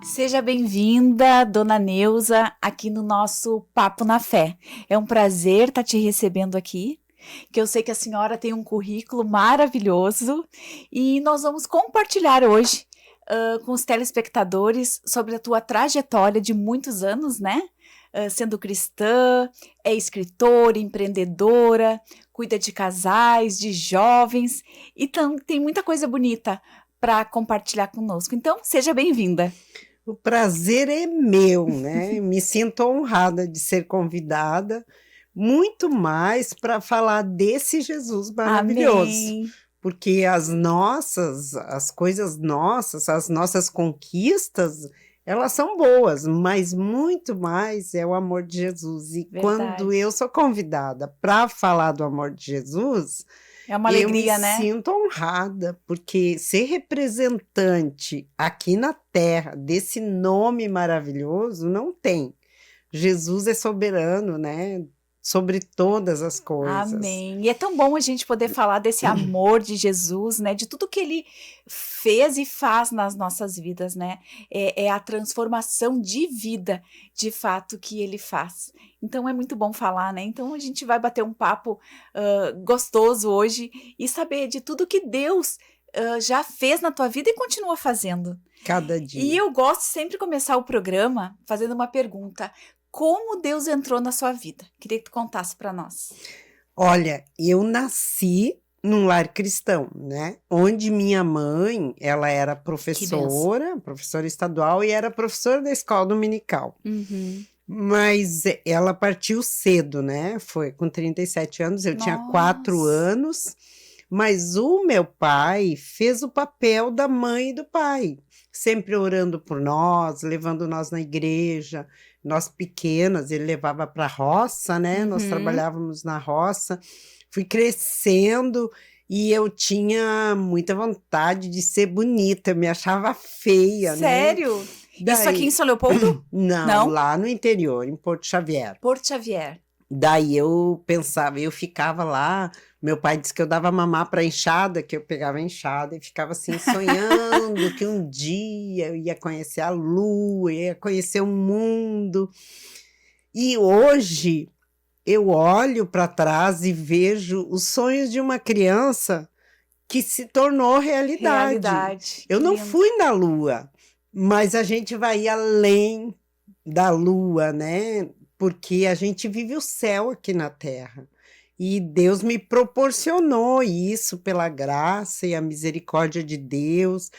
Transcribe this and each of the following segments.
Seja bem-vinda, Dona Neuza, aqui no nosso Papo na Fé. É um prazer estar te recebendo aqui, que eu sei que a senhora tem um currículo maravilhoso e nós vamos compartilhar hoje com os telespectadores sobre a tua trajetória de muitos anos, né? Sendo cristã, é escritora, empreendedora, cuida de casais, de jovens e tem muita coisa bonita para compartilhar conosco. Então, seja bem-vinda. O prazer é meu, né? Me sinto honrada de ser convidada, muito mais para falar desse Jesus maravilhoso. Amém. Porque as coisas nossas, as nossas conquistas, elas são boas, mas muito mais é o amor de Jesus. E Verdade. Quando eu sou convidada para falar do amor de Jesus, é uma alegria, eu me sinto honrada, porque ser representante aqui na Terra desse nome maravilhoso não tem. Jesus é soberano, né? Sobre todas as coisas. Amém. E é tão bom a gente poder falar desse amor de Jesus, né? De tudo que ele fez e faz nas nossas vidas, né? É a transformação de vida, de fato, que ele faz. Então é muito bom falar, né? Então a gente vai bater um papo gostoso hoje e saber de tudo que Deus já fez na tua vida e continua fazendo. Cada dia. E eu gosto sempre de começar o programa fazendo uma pergunta. Como Deus entrou na sua vida? Queria que tu contasse para nós. Olha, eu nasci num lar cristão, né? Onde minha mãe, ela era professora estadual e era professora da escola dominical. Uhum. Mas ela partiu cedo, né? Foi com 37 anos, eu tinha 4 anos. Mas o meu pai fez o papel da mãe e do pai, sempre orando por nós, levando nós na igreja. Nós pequenas, ele levava para a roça, né? Nós trabalhávamos na roça. Fui crescendo e eu tinha muita vontade de ser bonita. Eu me achava feia, Sério? né? Isso aqui em São Leopoldo? Não, lá no interior, em Porto Xavier. Porto Xavier. Daí eu pensava, eu ficava lá, meu pai disse que eu dava mamar para enxada, que eu pegava a enxada e ficava assim sonhando que um dia eu ia conhecer a lua, ia conhecer o mundo. E hoje eu olho para trás e vejo os sonhos de uma criança que se tornou realidade. Eu não fui na lua, mas a gente vai além da lua, né? Porque a gente vive o céu aqui na Terra. E Deus me proporcionou isso pela graça e a misericórdia de Deus.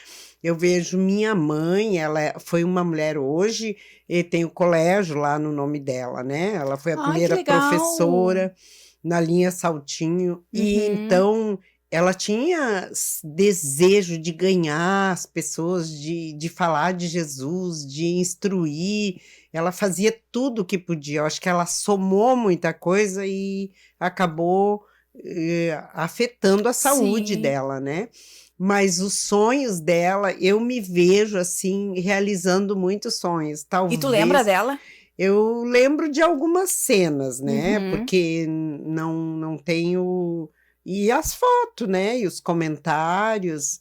Eu vejo minha mãe, ela foi uma mulher hoje, e tem o colégio lá no nome dela, né? Ela foi a primeira professora na linha Saltinho. E então ela tinha desejo de ganhar as pessoas, de falar de Jesus, de instruir. Ela fazia tudo o que podia. Eu acho que ela somou muita coisa e acabou afetando a saúde dela, né? Mas os sonhos dela, eu me vejo assim, realizando muitos sonhos. Talvez, e tu lembra dela? Eu lembro de algumas cenas, né? Porque não tenho... E as fotos, né? E os comentários...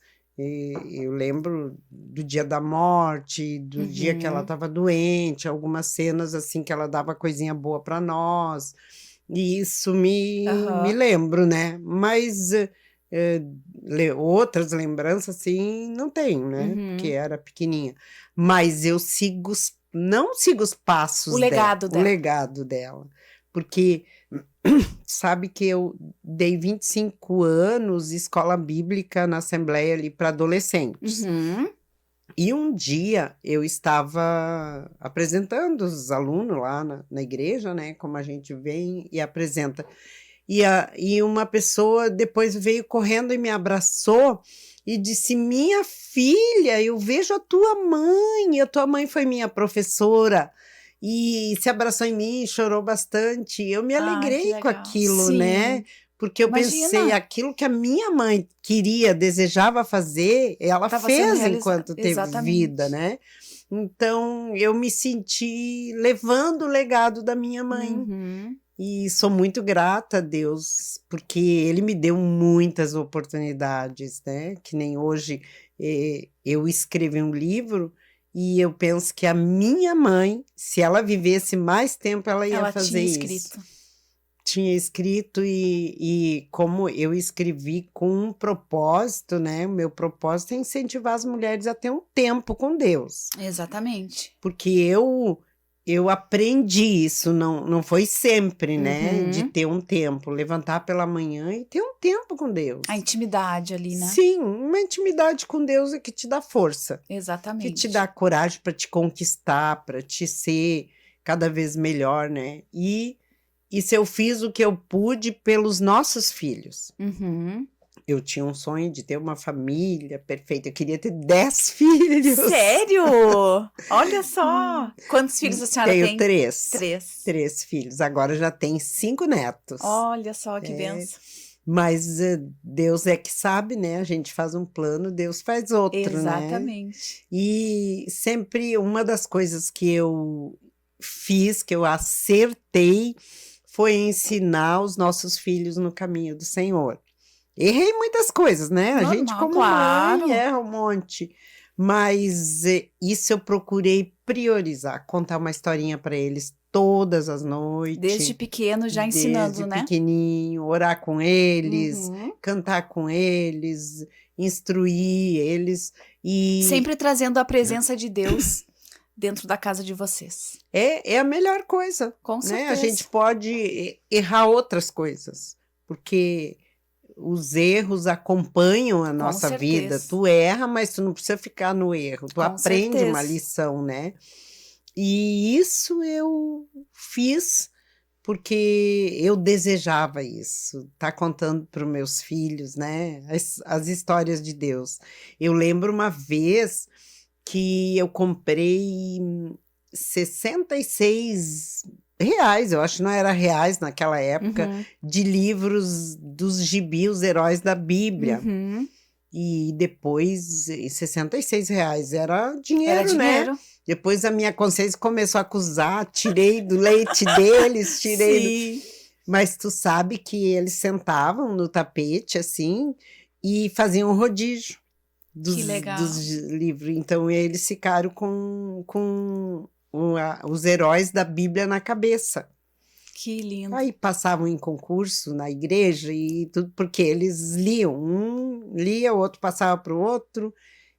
Eu lembro do dia da morte, do dia que ela estava doente, algumas cenas assim que ela dava coisinha boa para nós, e isso me lembro, né? Mas outras lembranças assim não tenho, né? Porque era pequenininha. Mas eu não sigo os passos dela, o legado dela, porque sabe que eu dei 25 anos escola bíblica na Assembleia ali para adolescentes. E um dia eu estava apresentando os alunos lá na igreja, né? Como a gente vem e apresenta. E uma pessoa depois veio correndo e me abraçou e disse: minha filha, eu vejo a tua mãe foi minha professora. E se abraçou em mim, chorou bastante. Eu me alegrei com aquilo, né? Porque eu pensei, aquilo que a minha mãe queria, desejava fazer, ela fez enquanto teve vida, né? Então, eu me senti levando o legado da minha mãe. E sou muito grata a Deus, porque Ele me deu muitas oportunidades, né? Que nem hoje eu escrevi um livro e eu penso que a minha mãe, se ela vivesse mais tempo, ela ia Ela fazer tinha isso. escrito. Tinha escrito e como eu escrevi com um propósito, né? O meu propósito é incentivar as mulheres a ter um tempo com Deus. Exatamente. Porque eu aprendi isso, não foi sempre, né? De Uhum. ter um tempo, levantar pela manhã e ter um tempo com Deus. A intimidade ali, né? Sim, uma intimidade com Deus é que te dá força, que te Exatamente. dá coragem para te conquistar, para te ser cada vez melhor, né? E isso eu fiz o que eu pude pelos nossos filhos. Uhum. Eu tinha um sonho de ter uma família perfeita. Eu queria ter 10 filhos. Sério? Olha só! Quantos filhos a senhora Tenho tem? 3. 3. 3 filhos. Agora já tem 5 netos. Olha só que benção. Mas Deus é que sabe, né? A gente faz um plano, Deus faz outro, né? Exatamente. E sempre uma das coisas que eu fiz, que eu acertei, foi ensinar os nossos filhos no caminho do Senhor. Errei muitas coisas, né? A gente, Normal, como claro. mãe, erra um monte. Mas isso eu procurei priorizar, contar uma historinha para eles todas as noites. Desde pequeno já ensinando, Desde né? pequenininho, orar com eles, Uhum. cantar com eles, instruir eles. E Sempre trazendo a presença de Deus dentro da casa de vocês. é a melhor coisa, Com né? certeza. A gente pode errar outras coisas, porque os erros acompanham a nossa vida. certeza. Tu erra, mas tu não precisa ficar no erro. Tu Com aprende uma certeza. lição, né? E isso eu fiz porque eu desejava isso, tá contando para os meus filhos, né? As histórias de Deus. Eu lembro uma vez que eu comprei 66 reais, eu acho que não era reais naquela época, Uhum. de livros dos gibi, os heróis da Bíblia. Uhum. E depois, 66 reais era dinheiro, Era dinheiro. né? Depois a minha consciência começou a acusar, tirei do leite deles, tirei Sim. Mas tu sabe que eles sentavam no tapete, assim, e faziam um rodízio Que legal. dos livros. Então, eles ficaram com os heróis da Bíblia na cabeça. Que lindo. Aí passavam em concurso na igreja e tudo, porque eles liam. Um lia, o outro passava para o outro.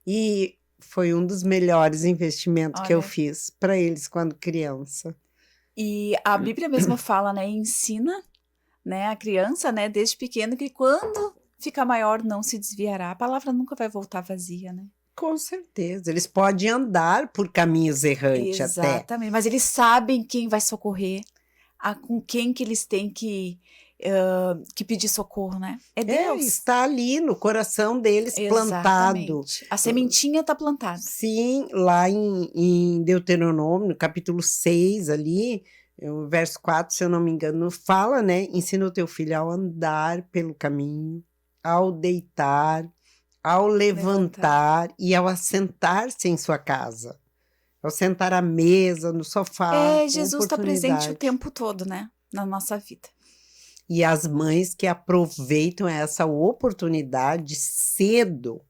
E foi um dos melhores investimentos que eu Olha. fiz para eles quando criança. E a Bíblia mesmo fala, né? Ensina, né, a criança, né, desde pequeno, que quando ficar maior não se desviará. A palavra nunca vai voltar vazia, né? Com certeza. Eles podem andar por caminhos errantes até. Exatamente. Mas eles sabem quem vai socorrer, com quem que eles têm que pedir socorro, né? É Deus. Está ali no coração deles plantado. Exatamente. A sementinha está plantada. Sim, lá em Deuteronômio, no capítulo 6 ali, o verso 4, se eu não me engano, fala, né? Ensina o teu filho ao andar pelo caminho, ao deitar, ao levantar e ao assentar-se em sua casa. Ao sentar à mesa, no sofá, Jesus está presente o oportunidade. tempo todo, né? Na nossa vida. E as mães que aproveitam essa oportunidade cedo,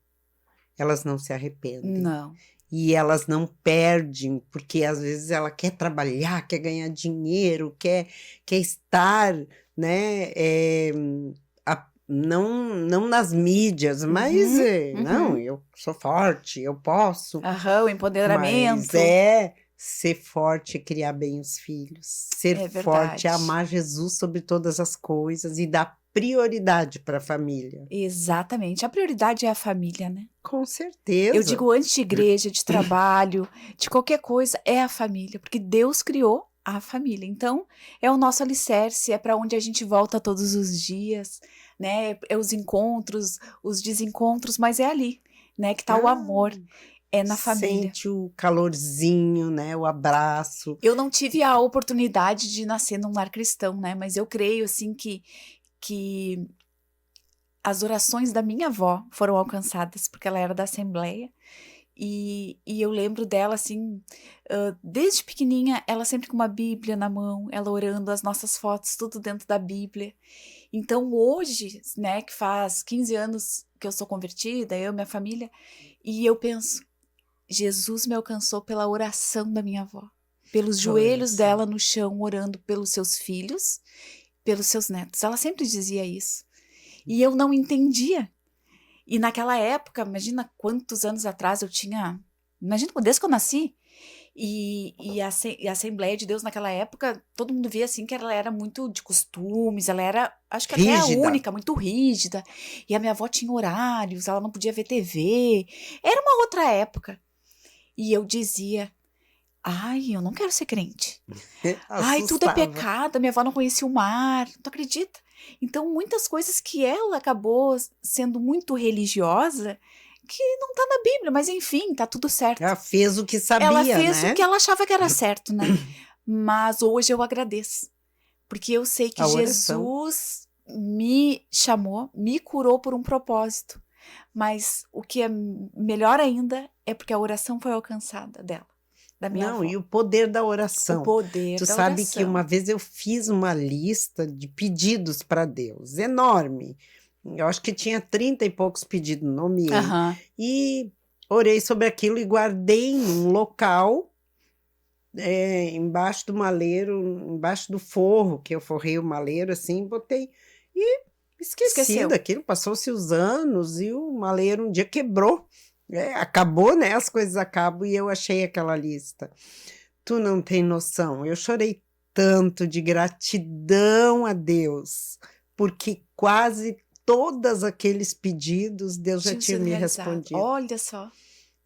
elas não se arrependem. Não. E elas não perdem, porque às vezes ela quer trabalhar, quer ganhar dinheiro, quer estar, né? Não nas mídias, mas não, eu sou forte, eu posso. Aham, o empoderamento. Mas ser forte é criar bem os filhos. Ser forte é verdade. amar Jesus sobre todas as coisas e dar prioridade para a família. Exatamente. A prioridade é a família, né? Com certeza. Eu digo antes de igreja, de trabalho, de qualquer coisa, é a família, porque Deus criou a família. Então, é o nosso alicerce, é para onde a gente volta todos os dias, né? É os encontros, os desencontros, mas é ali, né, que tá o amor. É na família. Sente o calorzinho, né? O abraço. Eu não tive a oportunidade de nascer num lar cristão, né? Mas eu creio, assim, que as orações da minha avó foram alcançadas, porque ela era da Assembleia. E eu lembro dela, assim, desde pequenininha, ela sempre com uma Bíblia na mão, ela orando, as nossas fotos, tudo dentro da Bíblia. Então, hoje, né, que faz 15 anos que eu sou convertida, eu e minha família, e eu penso, Jesus me alcançou pela oração da minha avó, pelos Olha joelhos só. dela no chão, orando pelos seus filhos, pelos seus netos. Ela sempre dizia isso. E eu não entendia. E naquela época, imagina quantos anos atrás eu tinha. Imagina, desde que eu nasci. E a Assembleia de Deus naquela época, todo mundo via assim que ela era muito de costumes, ela era, acho que até a Rígida. única, muito rígida. E a minha avó tinha horários, ela não podia ver TV. Era uma outra época. E eu dizia, ai, eu não quero ser crente. Ai, tudo é Assustava. pecado, a minha avó não conhecia o mar, tu acredita? Então, muitas coisas que ela acabou sendo muito religiosa, que não tá na Bíblia, mas enfim, tá tudo certo. Ela fez o que Ela sabia, fez o né? que ela achava que era certo, né? Mas hoje eu agradeço, porque eu sei que A oração. Jesus me chamou, me curou por um propósito. Mas o que é melhor ainda é porque a oração foi alcançada dela, da minha Não, avó. e o poder da O oração. poder Tu da sabe que uma oração. vez eu fiz uma lista de pedidos para Deus, enorme. Eu acho que tinha 30 e poucos pedidos, nomeei. Aham. E orei sobre aquilo e guardei num local, embaixo do maleiro, embaixo do forro, que eu forrei o maleiro assim, botei. E esqueci Esqueceu. daquilo, passou-se os anos e o maleiro um dia quebrou. Acabou, né? As coisas acabam e eu achei aquela lista. Tu não tem noção, eu chorei tanto de gratidão a Deus, porque quase todos aqueles pedidos Deus já Tinha tinha sido me realizado. respondido. Olha só.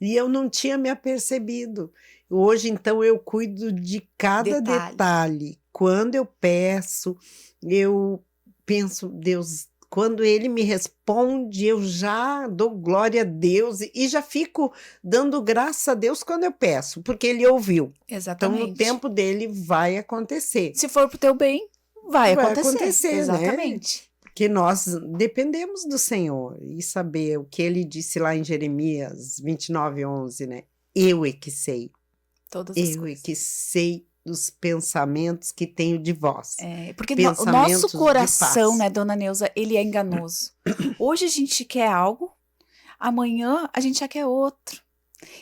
E eu não tinha me apercebido. Hoje, então, eu cuido de cada Detalhe. detalhe. Quando eu peço, eu penso, Deus, quando ele me responde, eu já dou glória a Deus e já fico dando graça a Deus quando eu peço, porque ele ouviu. Então, no Exatamente. tempo dele, vai acontecer. Se for pro teu bem, vai Vai acontecer. acontecer, né? Exatamente. Porque nós dependemos do Senhor e saber o que ele disse lá em Jeremias 29:11, né? Eu é que sei, Todas as eu é que coisas. sei dos pensamentos que tenho de vós, Porque o nosso pensamentos de coração, paz. né, dona Neuza, ele é enganoso. Hoje a gente quer algo, amanhã a gente já quer outro.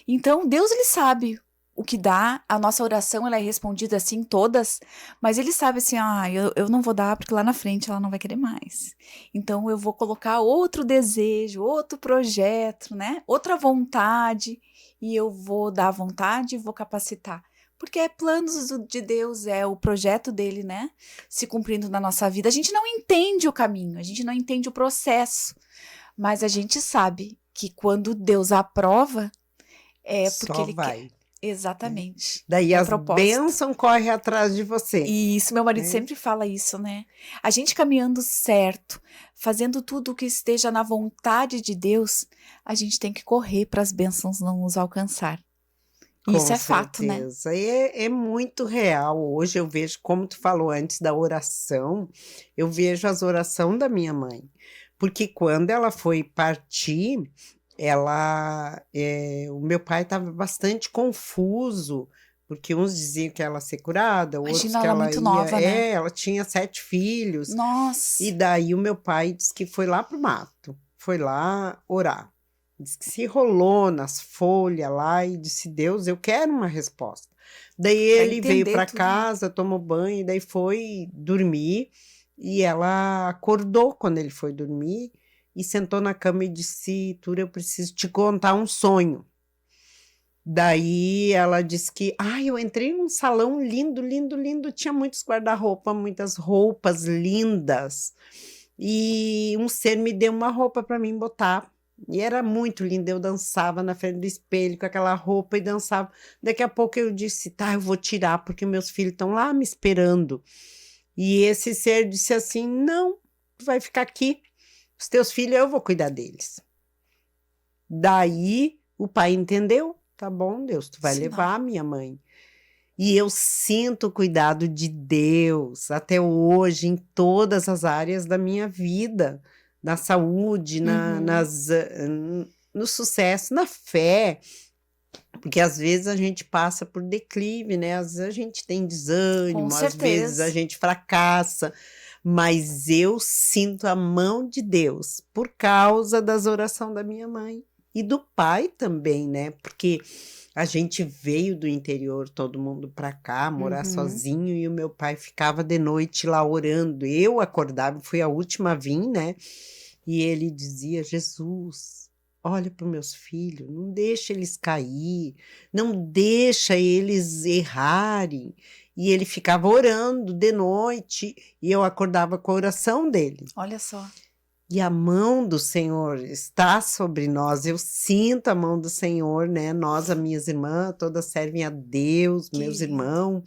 Então, Deus, ele sabe o que dá. A nossa oração, ela é respondida assim, todas. Mas ele sabe assim, eu não vou dar porque lá na frente ela não vai querer mais. Então, eu vou colocar outro desejo, outro projeto, né? Outra vontade. E eu vou dar vontade e vou capacitar. Porque é planos de Deus, é o projeto dele, né? Se cumprindo na nossa vida. A gente não entende o caminho, a gente não entende o processo. Mas a gente sabe que quando Deus aprova, é porque Só ele quer. vai, né? Exatamente. Daí É as propósito. bênçãos correm atrás de você, E isso, meu marido né? sempre fala isso, né? A gente caminhando certo, fazendo tudo o que esteja na vontade de Deus, a gente tem que correr para as bênçãos não nos alcançar. E isso Com é fato, né? certeza. E é muito real. Hoje eu vejo, como tu falou antes da oração, eu vejo as orações da minha mãe. Porque quando ela foi partir, o meu pai estava bastante confuso, porque uns diziam que ela ia ser curada, outros Imagina que ela ela muito ia. nova, né? Ela tinha 7 filhos. E Nossa, daí o meu pai disse que foi lá pro mato, foi lá orar. Diz que se enrolou nas folhas lá e disse: Deus, eu quero uma resposta. Daí para ele veio entender para tudo, né? casa, tomou banho, e daí foi dormir. E ela acordou quando ele foi dormir e sentou na cama e disse: Tura, eu preciso te contar um sonho. Daí ela disse que, eu entrei num salão lindo, lindo, lindo, tinha muitos guarda-roupa, muitas roupas lindas. E um ser me deu uma roupa para mim botar. E era muito linda, eu dançava na frente do espelho com aquela roupa e dançava. Daqui a pouco eu disse, tá, eu vou tirar, porque meus filhos estão lá me esperando. E esse ser disse assim, não, tu vai ficar aqui, os teus filhos eu vou cuidar deles. Daí o pai entendeu, tá bom, Deus, tu vai Sinal. levar a minha mãe. E eu sinto o cuidado de Deus até hoje em todas as áreas da minha vida, na saúde, Uhum. no sucesso, na fé. Porque às vezes a gente passa por declive, né? Às vezes a gente tem Com desânimo, às vezes a certeza. gente fracassa, mas eu sinto a mão de Deus por causa das orações da minha mãe e do pai também, né? Porque a gente veio do interior, todo mundo para cá, morar Uhum. sozinho, e o meu pai ficava de noite lá orando. Eu acordava, fui a última a vir, né? E ele dizia: Jesus, olha para os meus filhos, não deixa eles cair, não deixa eles errarem. E ele ficava orando de noite e eu acordava com a oração dele. Olha só. E a mão do Senhor está sobre nós. Eu sinto a mão do Senhor, né? Nós, as minhas irmãs, todas servem a Deus, Que meus lindo. irmãos.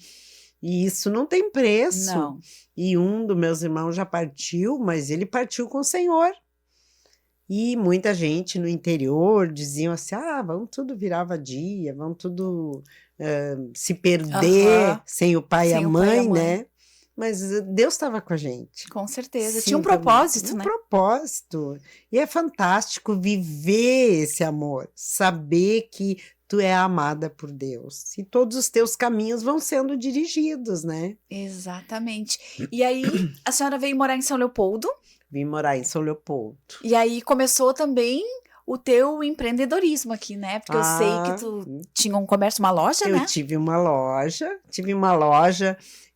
E isso não tem preço. Não. E um dos meus irmãos já partiu, mas ele partiu com o Senhor. E muita gente no interior diziam assim: ah, vamos tudo virar vadia, vamos tudo se perder Aham. sem o pai e a Sem o pai e a mãe, mãe. né? Mas Deus estava com a gente. Com certeza. Tinha um Sinta propósito, um né? propósito. E é fantástico viver esse amor, saber que tu é amada por Deus. E todos os teus caminhos vão sendo dirigidos, né? Exatamente. E aí, a senhora veio morar em São Leopoldo, Vim morar em São Leopoldo. e aí começou também o teu empreendedorismo aqui, né? Porque eu sei que Ah, tu tinha um comércio, uma loja, eu né? tive uma loja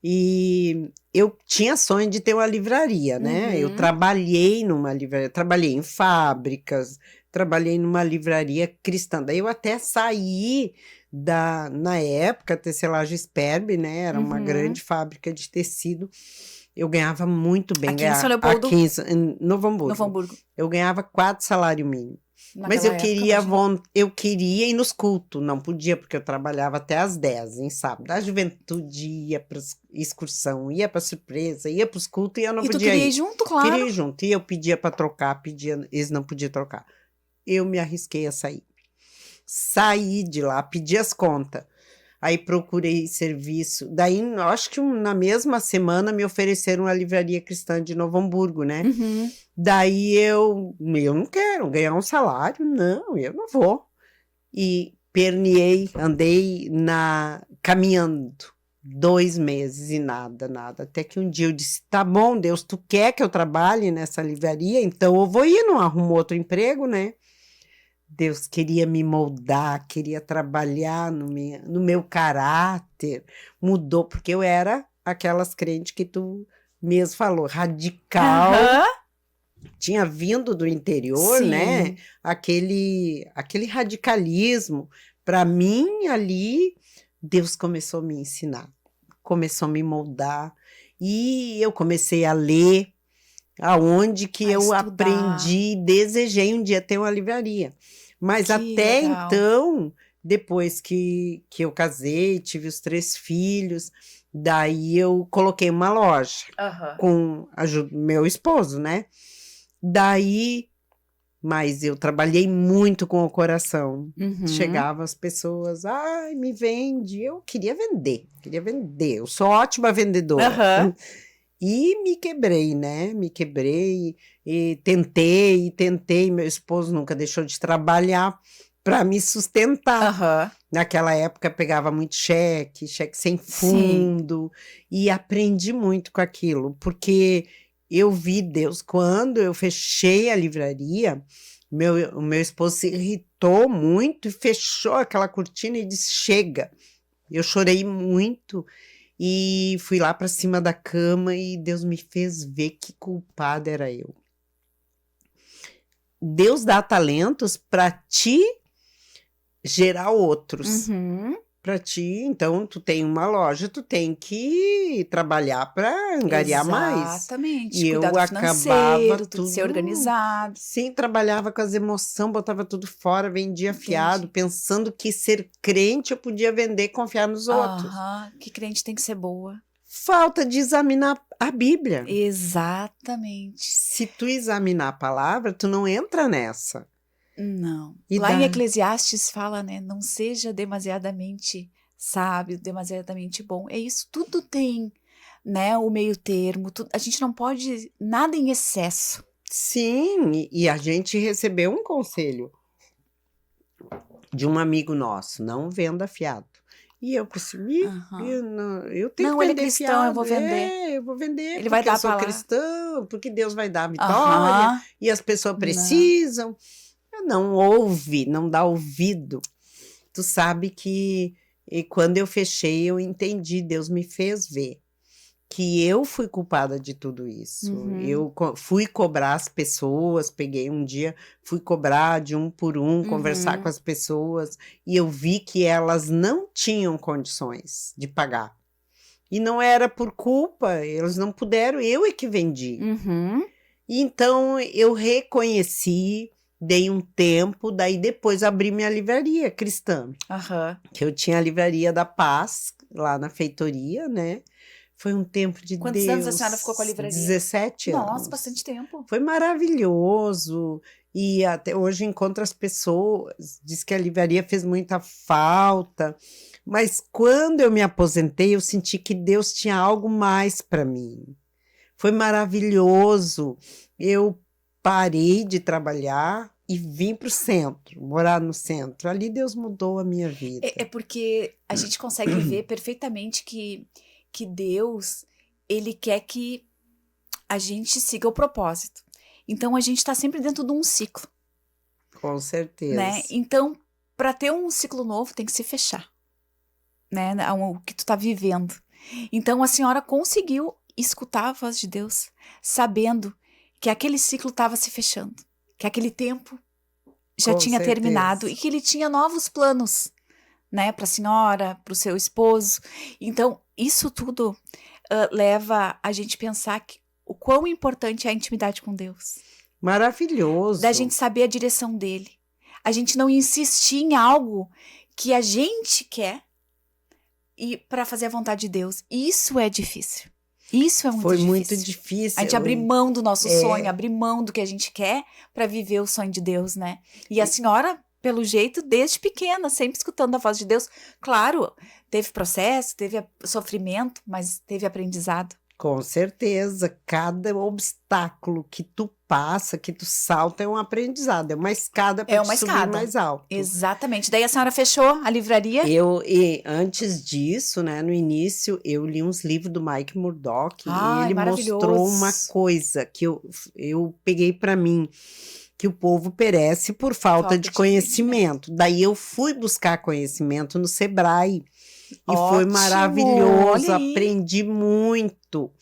e eu tinha sonho de ter uma livraria, né? Eu Uhum. trabalhei numa livraria, trabalhei em fábricas, trabalhei numa livraria cristã. Daí eu até saí na época, a Tecelagem Sperbe, né? Era uma Uhum. grande fábrica de tecido. Eu ganhava muito bem. Aqui em São Leopoldo, Aqui em Novo Hamburgo. Novo Hamburgo. Eu ganhava 4 salários mínimos. Mas Naquela época, imagina. eu queria ir nos cultos, não podia, porque eu trabalhava até às 10 em sábado. A juventude ia para excursão, ia para surpresa, ia para os cultos e eu não E tu podia queria ir ir. junto, Queria claro. ir junto. E eu pedia para trocar, eles não podiam trocar. Eu me arrisquei a sair. Saí de lá, pedi as contas. Aí procurei serviço. Daí, eu acho que na mesma semana me ofereceram a livraria cristã de Novo Hamburgo, né? Uhum. Daí eu não quero ganhar um salário, não, eu não vou. E perneei, andei caminhando 2 meses e nada, nada. Até que um dia eu disse: tá bom, Deus, tu quer que eu trabalhe nessa livraria? Então eu vou ir, não arrumo outro emprego, né? Deus queria me moldar, queria trabalhar no meu caráter, mudou, porque eu era aquelas crentes que tu mesmo falou, radical, Aham. tinha vindo do interior, né? Sim. Aquele radicalismo. Para mim, ali, Deus começou a me ensinar, começou a me moldar, e eu comecei a ler, aonde que A eu estudar. aprendi, desejei um dia ter uma livraria. Mas Que até legal. então, depois que eu casei, tive os 3 filhos, daí eu coloquei uma loja Aham. com a meu esposo, né? Daí, mas eu trabalhei muito com o coração. Uhum. Chegavam as pessoas, ai, me vende. Eu queria vender. Eu sou ótima vendedora. Aham. E me quebrei, né? Me quebrei e tentei. Meu esposo nunca deixou de trabalhar para me sustentar. Aham. Naquela época pegava muito cheque sem Sim. fundo, e aprendi muito com aquilo, porque eu vi Deus. Quando eu fechei a livraria, o meu esposo se irritou muito e fechou aquela cortina e disse: chega. Eu chorei muito e fui lá para cima da cama e Deus me fez ver que culpada era eu. Deus dá talentos para te gerar outros. Uhum. Para ti, então, tu tem uma loja, tu tem que trabalhar para angariar mais. Exatamente. E eu Cuidado acabava financeiro, tudo ser tudo, organizado. sim, trabalhava com as emoções, botava tudo fora, vendia fiado, Entendi. pensando que ser crente eu podia vender e confiar nos outros. Aham. Que crente tem que ser boa. Falta de examinar a Bíblia. Exatamente. Se tu examinar a palavra, tu não entra nessa. Não. E Lá em dá. Eclesiastes fala, né? Não seja demasiadamente sábio, demasiadamente bom. É isso, tudo tem, né? O meio termo. A gente não pode nada em excesso. Sim, e a gente recebeu um conselho. de um amigo nosso, não venda fiado. E eu percebi, eu tenho Não, que ele é vender cristão, fiado. eu vou vender. Eu vou vender Ele porque vai dar eu sou pra lá. cristão, porque Deus vai dar a vitória e as pessoas precisam. Não ouve, não dá ouvido. Tu sabe que quando eu fechei, eu entendi, Deus me fez ver que eu fui culpada de tudo isso. Eu fui cobrar as pessoas, peguei um dia, fui cobrar de um por um, conversar com as pessoas, e eu vi que elas não tinham condições de pagar. E não era por culpa, eles não puderam, eu é que vendi. E então eu reconheci, dei um tempo, daí depois abri minha livraria cristã. Que eu tinha a Livraria da Paz, lá na feitoria, né? Foi um tempo de Quantos Deus. anos a senhora ficou com a livraria? 17 anos. Nossa, bastante tempo. Foi maravilhoso. E até hoje encontro as pessoas, diz que a livraria fez muita falta. Mas quando eu me aposentei, eu senti que Deus tinha algo mais para mim. Foi maravilhoso. Eu parei de trabalhar e vim para o centro, morar no centro. Ali Deus mudou a minha vida. É porque a gente consegue ver perfeitamente que Deus, ele quer que a gente siga o propósito. Então, a gente está sempre dentro de um ciclo. Com certeza. Né? Então, para ter um ciclo novo, tem que se fechar. Né? O que tu está vivendo. Então, a senhora conseguiu escutar a voz de Deus, sabendo que aquele ciclo estava se fechando. Que aquele tempo já tinha terminado e que ele tinha novos planos, né, para a senhora, para o seu esposo. Então, isso tudo leva a gente pensar o quão importante é a intimidade com Deus. Maravilhoso. Da gente saber a direção dele. A gente não insistir em algo que a gente quer e para fazer a vontade de Deus. Isso é difícil. Isso é muito difícil. Foi muito difícil. A gente abrir mão do nosso sonho, abrir mão do que a gente quer para viver o sonho de Deus, né? E a senhora, pelo jeito, desde pequena, sempre escutando a voz de Deus. Claro, teve processo, teve sofrimento, mas teve aprendizado. Com certeza. Cada obstáculo que tu passa, que tu salta, é um aprendizado. É uma escada para subir mais alto. Exatamente. Daí a senhora fechou a livraria? E antes disso, né, no início, eu li uns livros do Mike Murdock. E ele mostrou uma coisa que eu peguei para mim. Que o povo perece por falta de conhecimento. Daí eu fui buscar conhecimento no Sebrae. E foi maravilhoso, aprendi muito.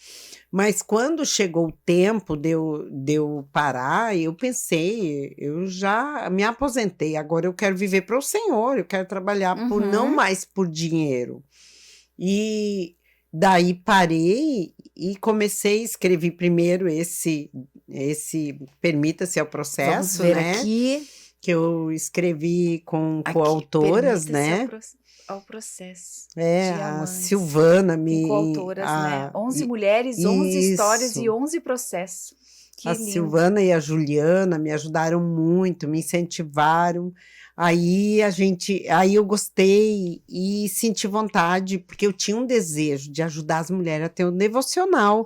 Mas quando chegou o tempo de eu parar, eu pensei, eu já me aposentei, agora eu quero viver para o Senhor, eu quero trabalhar não mais por dinheiro. E daí parei e comecei a escrever primeiro esse Permita-se ao Processo, Vamos ver né? Aqui. Que eu escrevi com coautoras, né? Ao processo. A Silvana com coautoras, né? 11 mulheres, 11 histórias e 11 processos. Que a lindo. Silvana e a Juliana me ajudaram muito, me incentivaram. Aí eu gostei e senti vontade, porque eu tinha um desejo de ajudar as mulheres a ter um devocional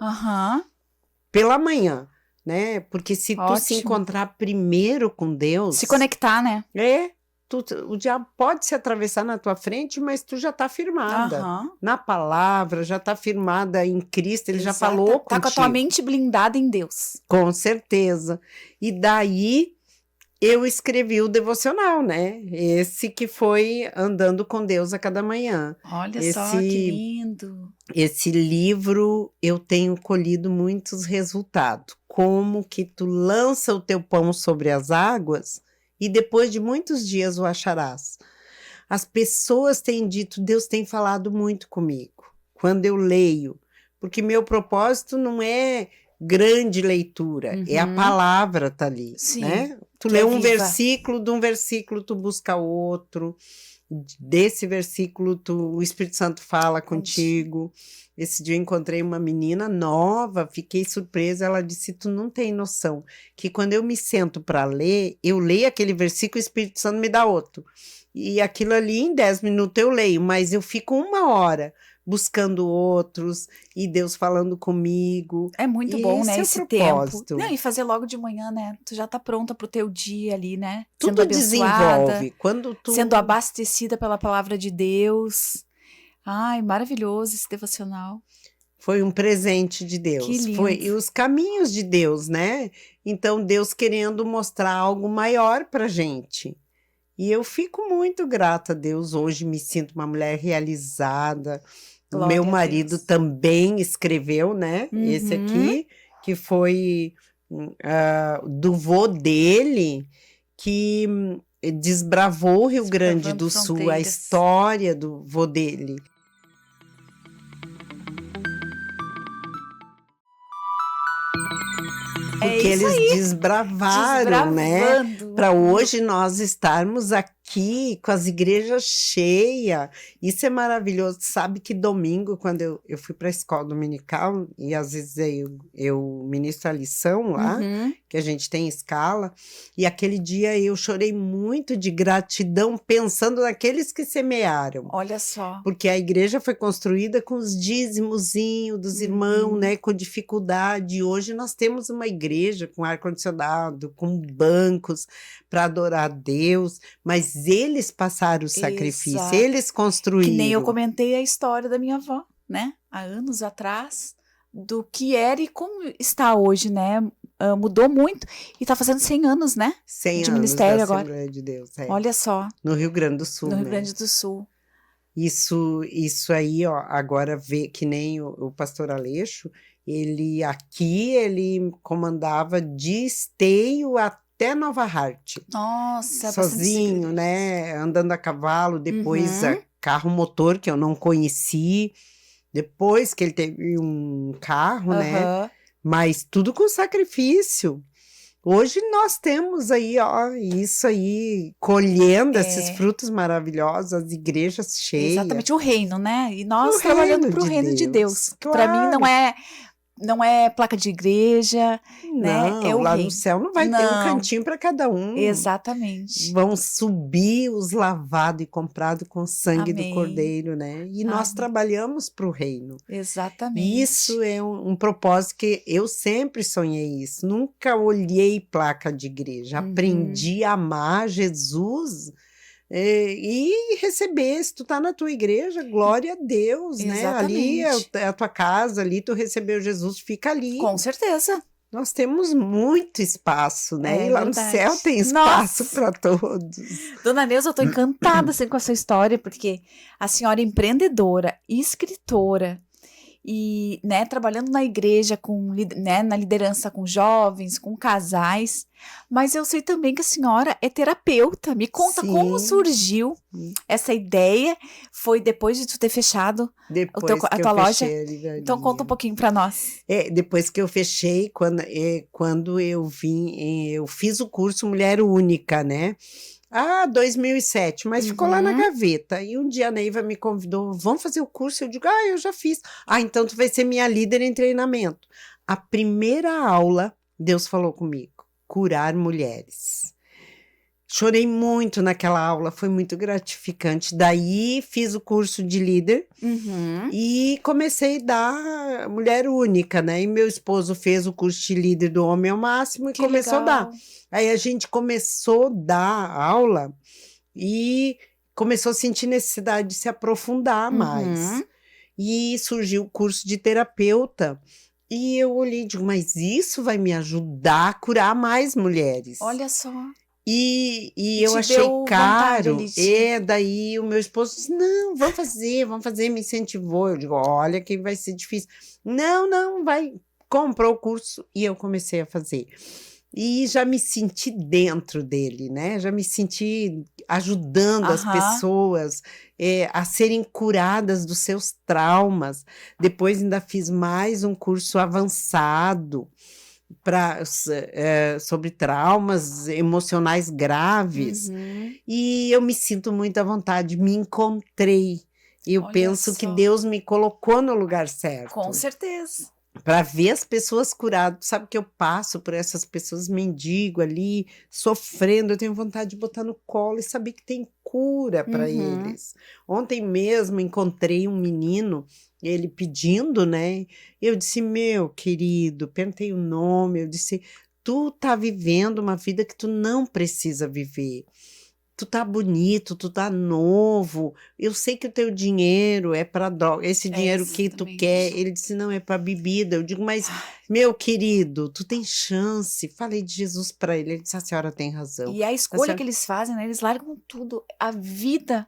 pela manhã, né? Porque se tu se encontrar primeiro com Deus... Se conectar, né? O diabo pode se atravessar na tua frente, mas tu já está firmada na palavra, já está firmada em Cristo, ele já falou contigo. Tá com a tua mente blindada em Deus. Com certeza. E daí eu escrevi o devocional, né? Esse que foi Andando com Deus a Cada Manhã. Olha só, que lindo. Esse livro eu tenho colhido muitos resultados. Como que tu lança o teu pão sobre as águas e depois de muitos dias o acharás. As pessoas têm dito, Deus tem falado muito comigo, quando eu leio, porque meu propósito não é grande leitura, é a palavra tá ali, né? Tu lê um versículo, de um versículo tu busca outro, desse versículo o Espírito Santo fala contigo. Esse dia eu encontrei uma menina nova, fiquei surpresa, ela disse, tu não tem noção, que quando eu me sento para ler, eu leio aquele versículo, o Espírito Santo me dá outro. E aquilo ali, em 10 minutos eu leio, mas eu fico 1 hora, buscando outros, e Deus falando comigo. É muito E bom, esse né, é o esse tempo. propósito. Não, e fazer logo de manhã, né? Tu já tá pronta pro teu dia ali, né? Sendo Tudo abençoada, desenvolve. Quando sendo tu abastecida pela palavra de Deus. Ai, maravilhoso esse devocional. Foi um presente de Que Deus, foi e lindo. os caminhos de Deus, né? Então Deus querendo mostrar algo maior para gente. E eu fico muito grata a Deus. Hoje me sinto uma mulher realizada. O meu Glória a marido Deus. também escreveu, né? Esse Uhum. aqui, que foi do vô dele, que desbravou o Rio Grande Desbravando do Sul, a fronteiras. história do vô dele. É Porque isso eles aí, desbravaram, né? desbravando. Para hoje nós estarmos aqui com as igrejas cheias. Isso é maravilhoso. Sabe que domingo, quando eu fui para a escola dominical, e às vezes eu ministro a lição lá, Uhum. que a gente tem escala, e aquele dia eu chorei muito de gratidão, pensando naqueles que semearam. Olha só. Porque a igreja foi construída com os dízimozinhos dos irmãos, né? Com dificuldade. E hoje nós temos uma igreja com ar-condicionado, com bancos para adorar a Deus. Mas eles passaram o sacrifício, Exato. eles Que nem eu construíram. comentei a história da minha avó, né? Há anos atrás, do que era e como está hoje, né? Mudou muito e tá fazendo 100 anos, né? 100 De anos da ministério agora. Assembleia de Deus. É. Olha só, No Rio Grande do Sul, no Rio né? Grande do Sul. Isso aí, ó, agora vê que nem o pastor Aleixo, ele comandava de Esteio até Nova Hart, Nossa, bastante sozinho, né, andando a cavalo, depois Uhum. carro motor que eu não conheci, depois que ele teve um carro, né, Aham. mas tudo com sacrifício. Hoje nós temos aí, ó, isso aí, colhendo esses É, frutos maravilhosos, as igrejas cheias. exatamente o reino, né? E O nós trabalhando reino para o de reino de Deus, Deus, que para mim claro. não é placa de igreja, né? É Não, o lá no reino. céu não vai ter um Não, cantinho para cada um. exatamente. Vão subir os lavados e comprados com o sangue do Amém. Cordeiro, né? E nós Amém. trabalhamos para o reino. E Exatamente. isso é um propósito que eu sempre sonhei isso. Nunca olhei placa de igreja. Uhum. Aprendi a amar Jesus e receber. Se tu tá na tua igreja, glória a Deus, né? Ali Exatamente. é a tua casa, ali tu recebeu Jesus, fica ali. Com certeza. Nós temos muito espaço, né? É E lá no céu verdade. tem espaço Nossa! para todos. Dona Neuza, eu tô encantada assim, com a sua história, porque a senhora é empreendedora, escritora, e, né, trabalhando na igreja, né, na liderança com jovens, com casais, mas eu sei também que a senhora é terapeuta. Me conta como Sim. surgiu essa ideia. Foi depois de tu ter fechado Depois a que tua eu loja? fechei a livraria. Então conta um pouquinho para nós. Depois que eu fechei, quando eu vim, eu fiz o curso Mulher Única, né? 2007, mas ficou lá na Uhum. gaveta. E um dia a Neiva me convidou, vamos fazer o curso? Eu digo, eu já fiz. Então tu vai ser minha líder em treinamento. A primeira aula, Deus falou comigo, curar mulheres. Chorei muito naquela aula, foi muito gratificante. Daí fiz o curso de líder Uhum. e comecei a dar mulher única, né? E meu esposo fez o curso de líder do Homem ao Máximo e Que começou a dar. legal. Aí a gente começou a dar aula e começou a sentir necessidade de se aprofundar mais. Uhum. E surgiu o curso de terapeuta. E eu olhei e digo, mas isso vai me ajudar a curar mais mulheres. Olha só. E E eu te achei deu vontade caro. ali de... Daí o meu esposo disse: não, vamos fazer, me incentivou. Eu digo: olha, que vai ser difícil. Não, vai. Comprou o curso e eu comecei a fazer. E já me senti dentro dele, né? Já me senti ajudando as pessoas a serem curadas dos seus traumas. Depois ainda fiz mais um curso avançado sobre traumas emocionais graves. Uhum. E eu me sinto muito à vontade, me encontrei. Eu Olha penso que só. Deus me colocou no lugar certo. Com certeza. para ver as pessoas curadas. Sabe que eu passo por essas pessoas mendigo ali, sofrendo, eu tenho vontade de botar no colo e saber que tem cura para Uhum. eles. Ontem mesmo encontrei um menino, ele pedindo, né? Eu disse, meu querido, perguntei o nome, eu disse, tu tá vivendo uma vida que tu não precisa viver. Tu tá bonito, tu tá novo. Eu sei que o teu dinheiro é para droga. Esse dinheiro que tu quer, Exatamente. ele disse, não, é para bebida. Eu digo, mas, meu querido, tu tem chance. Falei de Jesus para ele. Ele disse, a senhora tem razão. E a A escolha que senhora... eles fazem, né? Eles largam tudo, a vida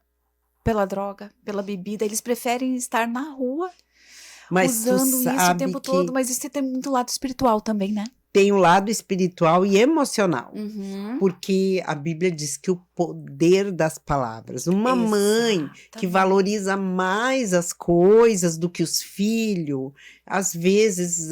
pela droga, pela bebida. Eles preferem estar na rua Mas tu usando isso o sabe tempo todo, que mas isso tem muito lado espiritual também, né? tem o lado espiritual e emocional. Uhum. Porque a Bíblia diz que o poder das palavras, uma mãe que Exatamente. valoriza mais as coisas do que os filhos, às vezes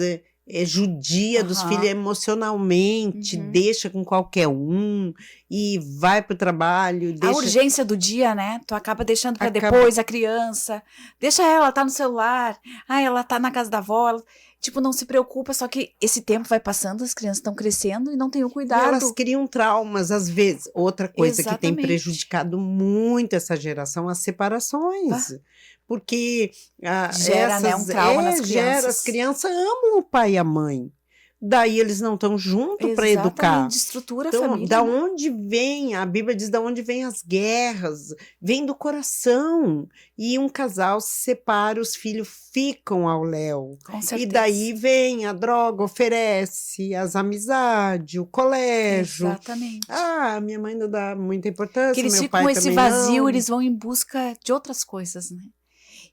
judia dos filhos Aham. emocionalmente, Uhum. deixa com qualquer um e vai para o trabalho, A deixa. urgência do dia, né? Tu acaba deixando para Acaba, depois a criança. Deixa ela, tá no celular. Ah, ela tá na casa da avó. Tipo, não se preocupa, só que esse tempo vai passando, as crianças estão crescendo e não tem o e elas cuidado. criam traumas, às vezes. Outra coisa que tem Exatamente. prejudicado muito essa geração, as Ah, separações. Porque gera, né, um trauma nas gera, as crianças. crianças amam o pai e a mãe. Daí eles não estão juntos para Exatamente, educar. estrutura a Então, família, da né? onde vem, a Bíblia diz da onde vem as guerras, vem do coração. E um casal se separa, os filhos ficam ao léu. Com E certeza. daí vem a droga, oferece as amizades, o colégio. Exatamente. Ah, minha mãe não dá muita Que importância, eles meu ficam pai com esse também vazio, não. eles vão em busca de outras coisas, né?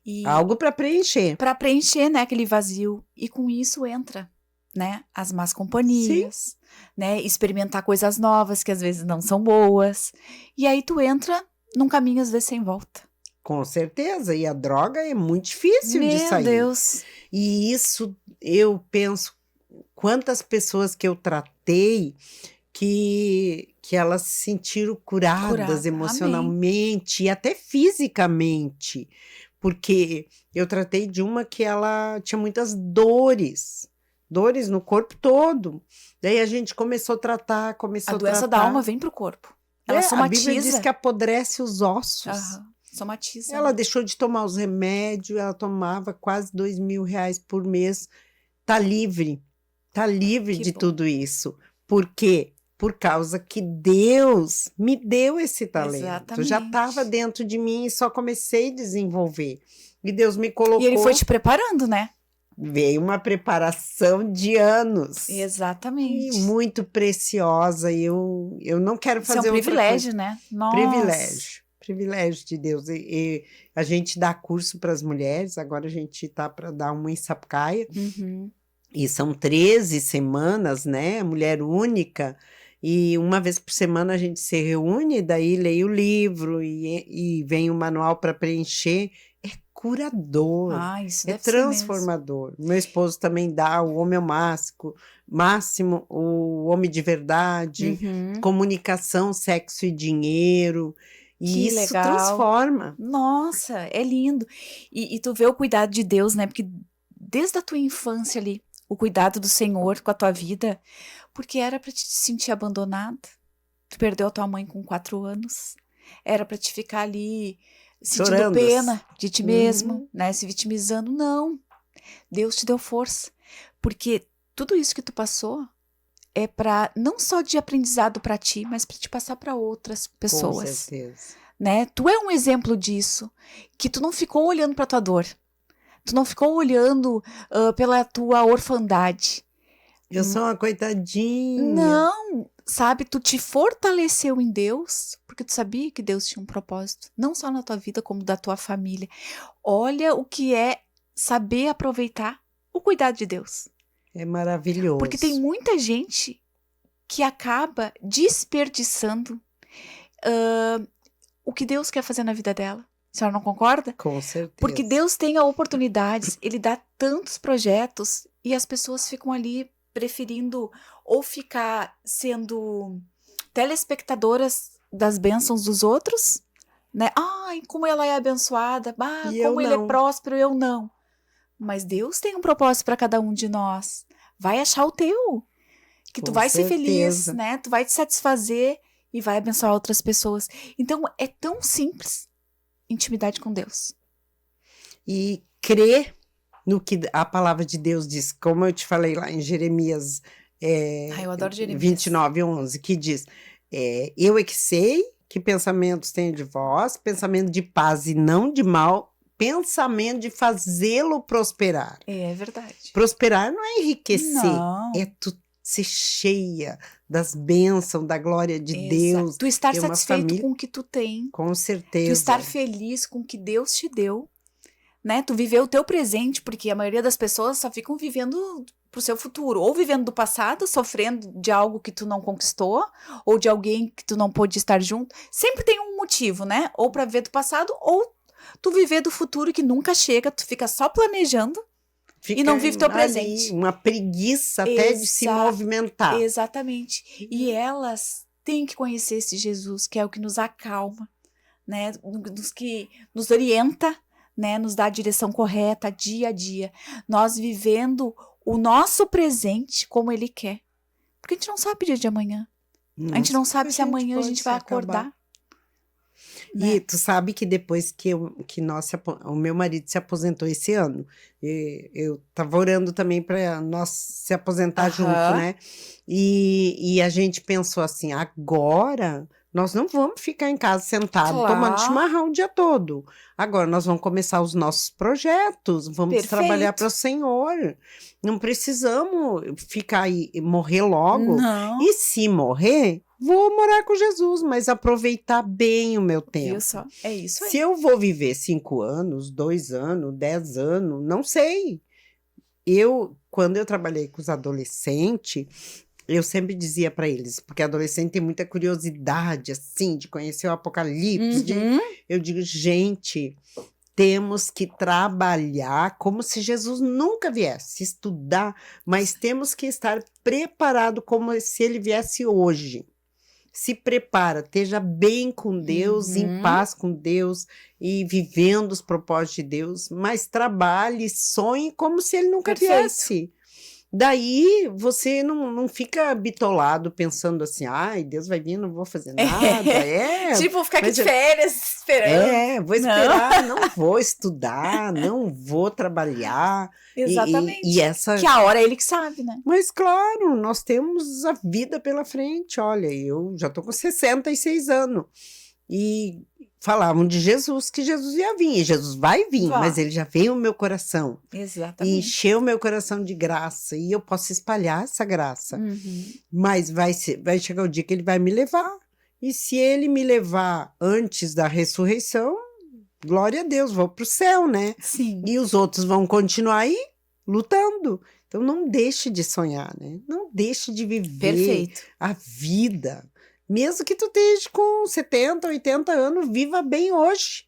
E Algo para preencher. para preencher, né, aquele vazio. E com isso entra, né, as más Sim, companhias, né, experimentar coisas novas que às vezes não são boas. E aí tu entra num caminho às vezes sem volta. com certeza. E a droga é muito difícil de Meu sair. Deus. E isso eu penso, quantas pessoas que eu tratei que elas se sentiram curadas Curada. Amém. emocionalmente e até fisicamente, porque eu tratei de uma que ela tinha muitas dores no corpo todo. Daí a gente começou a tratar, A começou a doença da alma tratar. vem pro corpo. Ela A Bíblia diz que somatiza. apodrece os ossos. Aham. Somatiza, Ela né? deixou de tomar os remédios, ela tomava quase R$ 2.000 por mês. Tá livre Que de bom. tudo isso. Por quê? Por causa que Deus me deu esse talento. Já estava Exatamente. dentro de mim e só comecei a desenvolver. E Deus me E ele foi te colocou, preparando, né? veio uma preparação de anos e Exatamente. muito preciosa. Eu não quero Isso é um fazer outra coisa. privilégio, né? Nossa. Privilégio de Deus. E a gente dá curso para as mulheres, agora a gente está para dar uma em Sapucaia. Uhum. E são 13 semanas, né? Mulher única. E uma vez por semana a gente se reúne, daí leio o livro e vem o manual para preencher. É curador, Ah, isso é deve ser mesmo. transformador. Meu esposo também dá o homem ao máximo, o homem de verdade, Uhum. comunicação, sexo e dinheiro. E Que isso legal. transforma. Nossa, é lindo. E tu vê o cuidado de Deus, né? Porque desde a tua infância ali, o cuidado do Senhor com a tua vida, porque era pra te sentir abandonada. Tu perdeu a tua mãe com 4 anos. Era pra te ficar ali sentindo Chorando. pena de ti mesmo, Uhum. né? Se vitimizando. Não. Deus te deu força. Porque tudo isso que tu passou é para não só de aprendizado para ti, mas para te passar para outras Com pessoas, certeza. né? Tu é um exemplo disso, que tu não ficou olhando para tua dor, tu não ficou olhando pela tua orfandade. Eu sou uma coitadinha. Não, sabe? Tu te fortaleceu em Deus, porque tu sabia que Deus tinha um propósito, não só na tua vida, como da tua família. Olha o que é saber aproveitar o cuidado de Deus. É Porque tem maravilhoso. muita gente que acaba desperdiçando o que Deus quer fazer na vida dela. A senhora não concorda? Com Porque certeza. Deus tem oportunidades, Ele dá tantos projetos e as pessoas ficam ali preferindo ou ficar sendo telespectadoras das bênçãos dos outros, né? Ai, como ela é abençoada, bah, E eu como ele é não. próspero, eu não. mas Deus tem um propósito para cada um de nós. Vai achar o teu, que tu Com vai ser feliz, certeza. né? Tu vai te satisfazer e vai abençoar outras pessoas. Então, é tão simples intimidade com Deus. E crer no que a palavra de Deus diz, como eu te falei lá em Jeremias Eu adoro Jeremias. 29:11, que diz, eu é que sei que pensamentos tenho de vós, pensamento de paz e não de mal, pensamento de fazê-lo prosperar. É verdade. Prosperar não é enriquecer, Não. é tu ser cheia das bênçãos, da glória de Deus. Tu estar ter uma satisfeito família- com o que tu tem. Com Tu certeza. estar feliz com o que Deus te deu. Né? Tu viver o teu presente, porque a maioria das pessoas só ficam vivendo pro seu futuro, ou vivendo do passado, sofrendo de algo que tu não conquistou, ou de alguém que tu não pôde estar junto. Sempre tem um motivo, né? Ou pra viver do passado, ou tu viver do futuro que nunca chega, tu fica só planejando e não vive teu ali, presente. uma preguiça até de se movimentar. Exatamente. E elas têm que conhecer esse Jesus, que é o que nos acalma, né? Que nos orienta, né, nos dá a direção correta dia a dia, nós vivendo o nosso presente como Ele quer, porque a gente não sabe o dia de amanhã, a gente não sabe se amanhã a gente vai acordar. E tu sabe que depois que o meu marido se aposentou esse ano, eu tava orando também para nós se aposentar junto, né? E a gente pensou assim, agora nós não vamos ficar em casa sentado tomando chimarrão o dia todo. Agora nós vamos começar os nossos projetos, vamos trabalhar para o Senhor. Não precisamos ficar aí e morrer logo. Não. E se morrer, vou morar com Jesus, mas aproveitar bem o meu tempo. Viu só? É isso aí. Se eu vou viver 5 anos, 2 anos, 10 anos, não sei. Quando eu trabalhei com os adolescentes, eu sempre dizia para eles, porque adolescente tem muita curiosidade, assim, de conhecer o Apocalipse. Eu digo, gente, temos que trabalhar como se Jesus nunca viesse, estudar, mas temos que estar preparado como se ele viesse hoje. Se prepara, esteja bem com Deus, em paz com Deus e vivendo os propósitos de Deus, mas trabalhe, sonhe como se ele nunca viesse. Daí você não fica bitolado pensando assim, ai, Deus vai vir, não vou fazer nada. Tipo, vou ficar aqui de férias esperando. Vou esperar, não vou estudar, não vou trabalhar. Exatamente. Que a hora é ele que sabe, né? Mas claro, nós temos a vida pela frente. Olha, eu já tô com 66 anos. E falavam de Jesus, que Jesus ia vir. E Jesus vai vir, mas ele já veio no meu coração. Exatamente. E encheu o meu coração de graça. E eu posso espalhar essa graça. Mas vai chegar o dia que ele vai me levar. E se ele me levar antes da ressurreição, glória a Deus, vou pro céu, né? Sim. E os outros vão continuar aí lutando. Então não deixe de sonhar, né? Não deixe de viver a vida. Mesmo que tu esteja com 70, 80 anos, viva bem hoje.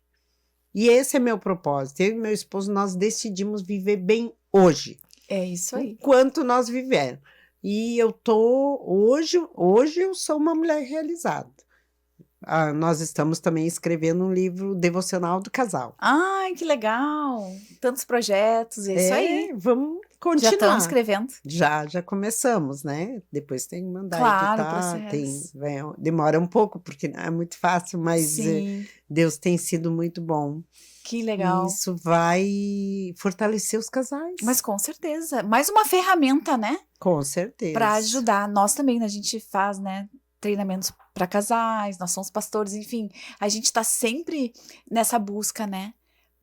E esse é meu propósito. Eu e meu esposo, nós decidimos viver bem hoje. É isso aí. Enquanto nós vivermos. E eu tô... Hoje eu sou uma mulher realizada. Nós estamos também escrevendo um livro devocional do casal. Ai, que legal! Tantos projetos, é isso aí. Vamos continuar. Já estamos escrevendo. Já começamos, né? Depois tem que mandar editar. Demora um pouco, porque não é muito fácil, mas Deus tem sido muito bom. Que legal. E isso vai fortalecer os casais. Mas com certeza. Mais uma ferramenta, né? Com certeza. Para ajudar. Nós também, a gente faz, né? Treinamentos para casais, nós somos pastores, enfim. A gente está sempre nessa busca, né?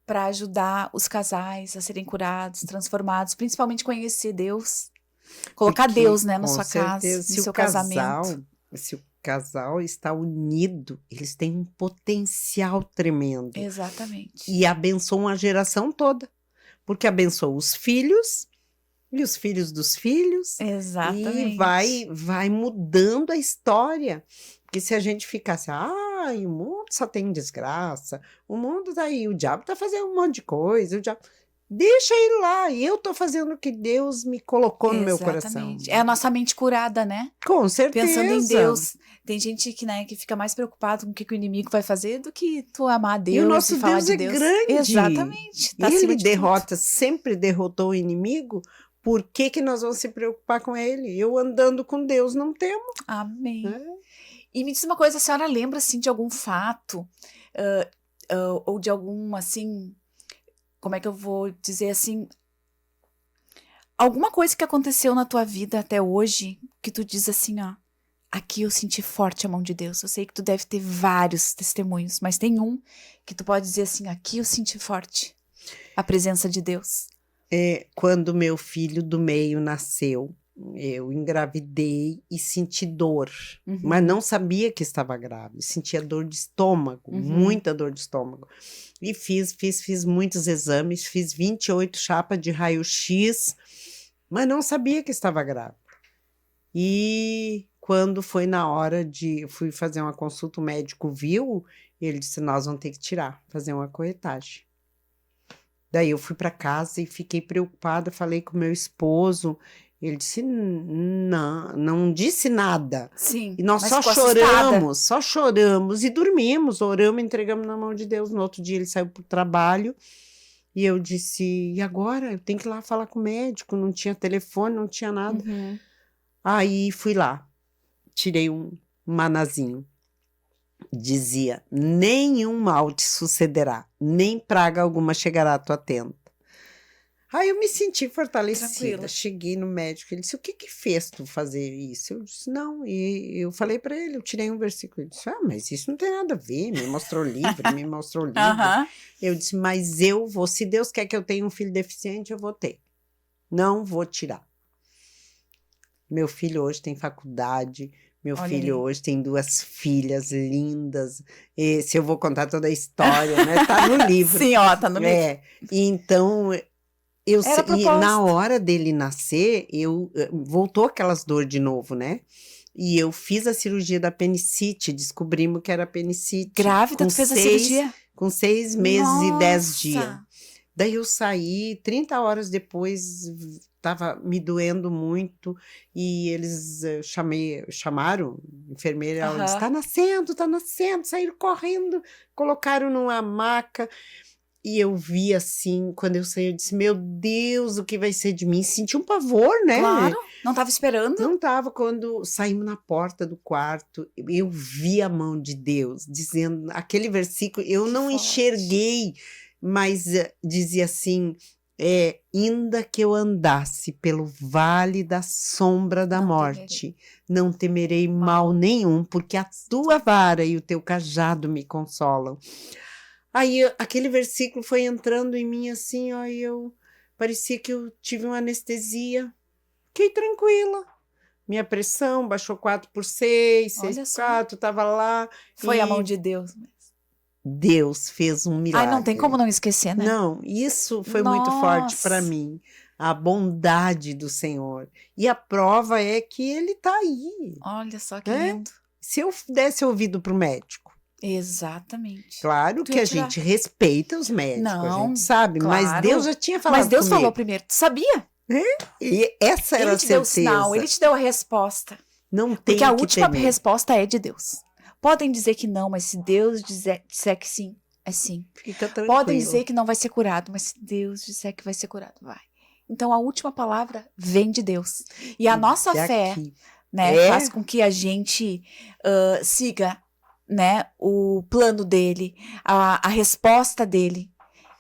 Para ajudar os casais a serem curados, transformados, principalmente conhecer Deus. Colocar Deus, né, na sua casa, no seu casamento. Se o casal está unido, eles têm um potencial tremendo. Exatamente. E abençoam a geração toda. Porque abençoam os filhos e os filhos dos filhos. Exatamente. E vai mudando a história. Porque se a gente ficasse, o mundo só tem desgraça, o mundo tá aí, o diabo tá fazendo um monte de coisa, Deixa ele lá, eu tô fazendo o que Deus me colocou no meu coração. Exatamente. É a nossa mente curada, né? Com certeza. Pensando em Deus. Tem gente que, né, que fica mais preocupado com o que o inimigo vai fazer do que tu amar a Deus E o nosso falar Deus de é Deus. grande. Exatamente. Tá Ele acima de derrota, sempre derrotou o inimigo. Por que nós vamos se preocupar com ele? Eu andando com Deus não temo. tudo. Amém. Né? E me diz uma coisa, a senhora lembra, assim, de algum fato, ou de algum, assim, como é que eu vou dizer, assim, alguma coisa que aconteceu na tua vida até hoje, que tu diz assim, ó, aqui eu senti forte a mão de Deus. Eu sei que tu deve ter vários testemunhos, mas tem um que tu pode dizer assim, aqui eu senti forte a presença de Deus. Quando meu filho do meio nasceu, eu engravidei e senti dor, mas não sabia que estava grávida. Sentia dor de estômago, muita dor de estômago. E fiz muitos exames, fiz 28 chapas de raio-x, mas não sabia que estava grávida. E quando foi na hora fui fazer uma consulta, o médico viu, ele disse, nós vamos ter que tirar, fazer uma corretagem. Daí eu fui para casa e fiquei preocupada, falei com meu esposo, ele disse, não disse nada. Sim, E nós mas só ficou assustada. choramos e dormimos, oramos, entregamos na mão de Deus. No outro dia ele saiu para o trabalho e eu disse, e agora? Eu tenho que ir lá falar com o médico, não tinha telefone, não tinha nada. Aí fui lá, tirei um manazinho. Dizia, nenhum mal te sucederá, nem praga alguma chegará à tua tenda. Aí eu me senti fortalecida, Tranquila. cheguei no médico, ele disse, o que fez tu fazer isso? Eu disse, não, e eu falei para ele, eu tirei um versículo, ele disse, mas isso não tem nada a ver, me mostrou livro. Eu disse, mas se Deus quer que eu tenha um filho deficiente, eu vou ter, não vou tirar. Meu filho hoje tem faculdade, meu Olha filho aí. hoje tem 2 filhas lindas. Se eu vou contar toda a história, né? Tá no livro. Sim, ó, tá no livro. E então, e na hora dele nascer, voltou aquelas dores de novo, né? E eu fiz a cirurgia da apendicite, descobrimos que era apendicite. Grávida, tu fez a cirurgia? Com 6 meses e 10 dias. Nossa. Daí eu saí, 30 horas depois, estava me doendo muito, e eles chamaram a enfermeira, ela disse, tá nascendo, saíram correndo, colocaram numa maca, e eu vi assim, quando eu saí, eu disse, meu Deus, o que vai ser de mim? Senti um pavor, né? Claro, não estava esperando. Não estava, quando saímos na porta do quarto, eu vi a mão de Deus, dizendo, aquele versículo, eu não enxerguei, mas dizia assim, ainda que eu andasse pelo vale da sombra da morte, não temerei mal nenhum, porque a tua vara e o teu cajado me consolam. Aí aquele versículo foi entrando em mim assim, ó, e parecia que eu tive uma anestesia, fiquei tranquila. Minha pressão baixou 4/6, 6/4, estava lá. Foi a mão de Deus. Deus fez um milagre. Ai, não tem como não esquecer, né? Não, isso foi muito forte para mim. A bondade do Senhor. E a prova é que ele está aí. Olha só que lindo. Se eu desse ouvido para o médico. Exatamente. Claro que a gente respeita os médicos, a gente sabe, claro. Mas Deus já tinha falado comigo. Mas Deus comigo. falou primeiro, tu sabia? E essa era a certeza. Ele te deu o sinal, ele te deu a resposta. Não tem Porque a última temer. resposta é de Deus. Podem dizer que não, mas se Deus disser que sim, é sim. Fica tranquilo. Podem dizer que não vai ser curado, mas se Deus disser que vai ser curado, vai. Então a última palavra vem de Deus. E a nossa fé, né, faz com que a gente siga, né, o plano dele, a resposta dele.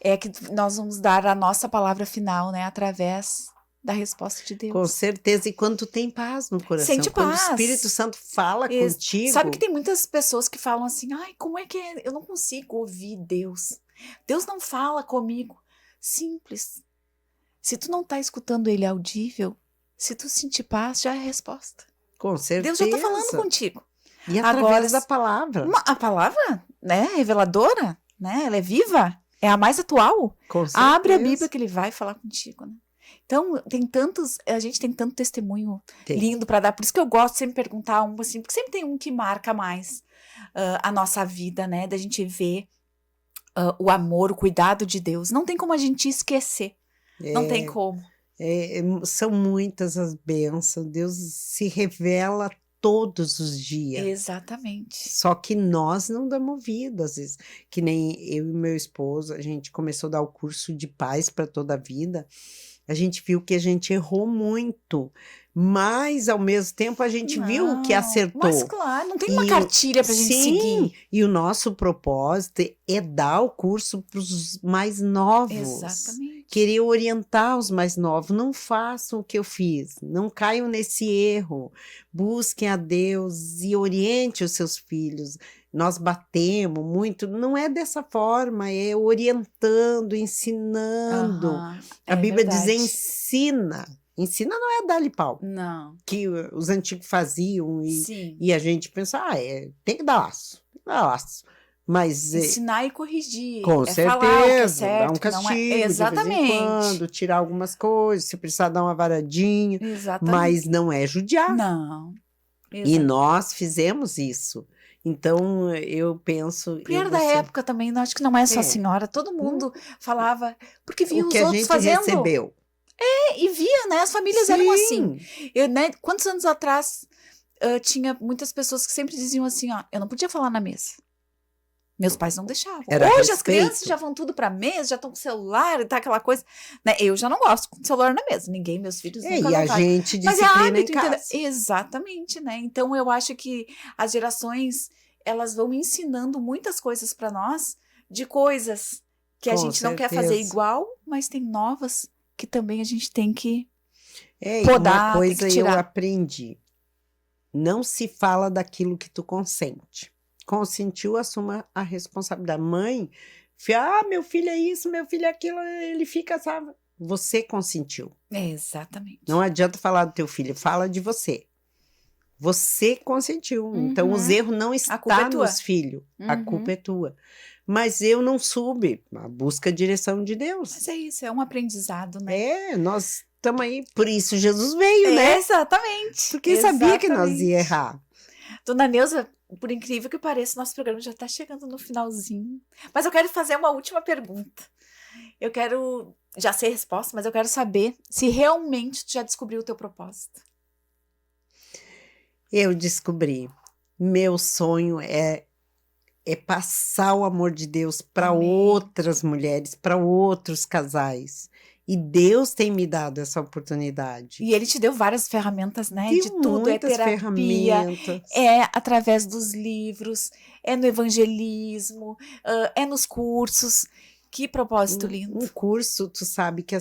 É que nós vamos dar a nossa palavra final, né, através da resposta de Deus. Com certeza, e quando tu tem paz no coração, Sente quando paz. o Espírito Santo fala contigo. Sabe que tem muitas pessoas que falam assim, ai, como é que é? Eu não consigo ouvir Deus. Deus não fala comigo. Simples. Se tu não tá escutando ele audível, se tu sentir paz, já é a resposta. Com certeza. Deus já tá falando contigo. E através da palavra. A palavra, né, reveladora, né, ela é viva, é a mais atual. Com certeza. Abre a Bíblia que ele vai falar contigo, né? Então, a gente tem tanto testemunho lindo para dar, por isso que eu gosto de sempre perguntar um assim, porque sempre tem um que marca mais a nossa vida, né, da gente ver o amor, o cuidado de Deus. Não tem como a gente esquecer, Não tem como. São muitas as bênçãos, Deus se revela todos os dias. Exatamente. Só que nós não damos ouvido, às vezes. Que nem eu e meu esposo, a gente começou a dar o curso de paz para toda a vida. A gente viu que a gente errou muito, mas ao mesmo tempo a gente viu que Não, acertou. mas claro, não tem uma E cartilha pra gente sim, seguir. e o nosso propósito é dar o curso para os mais novos. Exatamente. Querer orientar os mais novos. Não façam o que eu fiz, não caiam nesse erro. Busquem a Deus e oriente os seus filhos. Nós batemos muito, não é dessa forma, é orientando, ensinando. Aham, A é Bíblia diz verdade. ensina. Ensina não é dar-lhe pau, Não, que os antigos faziam sim. e a gente pensa, tem que dar laço, dá laço. Mas Ensinar e corrigir. com É falar o que é certeza, dar certo, um o que não é. castigo de vez em Exatamente. quando, tirar algumas coisas, se precisar dar uma varadinha, Exatamente. mas não é judiar. Não. E Exatamente. nós fizemos isso. Então, eu penso... Porque era da época também, acho que não é só a senhora, todo mundo falava, porque via o os que a outros gente fazendo. recebeu. E via, né? As famílias eram assim. Sim. Né, quantos anos atrás tinha muitas pessoas que sempre diziam assim, ó, eu não podia falar na mesa. Meus pais não deixavam. Era Hoje as crianças respeito. já vão tudo pra mesa, já estão com celular e tá aquela coisa. Né? Eu já não gosto com celular na mesa. Ninguém, meus filhos nunca E não a fazem. gente Mas é disciplina em hábito, entendeu? casa. Exatamente, né? Então eu acho que as gerações, elas vão ensinando muitas coisas pra nós, de coisas que a Com gente não quer fazer certeza. igual, mas tem novas que também a gente tem que E podar, uma tem que coisa eu tirar. aprendi. Não se fala daquilo que tu consente. Consentiu, assuma a responsabilidade. Mãe, meu filho é isso, meu filho é aquilo, ele fica, sabe? Você consentiu. Exatamente. Não adianta falar do teu filho, fala de você. Você consentiu. Então, os erros não A culpa é estão tua. nos filhos. A Uhum. culpa é tua. Mas eu não soube. Busca a direção de Deus. Mas é isso, é um aprendizado, né? Nós estamos aí. Por isso Jesus veio, né? Exatamente. Porque sabia que nós Exatamente. ia errar. Dona Neuza, por incrível que pareça, nosso programa já está chegando no finalzinho. Mas eu quero fazer uma última pergunta. Eu quero, já sei a resposta, mas eu quero saber se realmente tu já descobriu o teu propósito. Eu descobri. Meu sonho é passar o amor de Deus para Amém. outras mulheres, para outros casais. E Deus tem me dado essa oportunidade. E ele te deu várias ferramentas, né? Deu de tudo, é muitas terapia, ferramentas. é através dos livros, é no evangelismo, é nos cursos. Que propósito lindo. Um curso, tu sabe que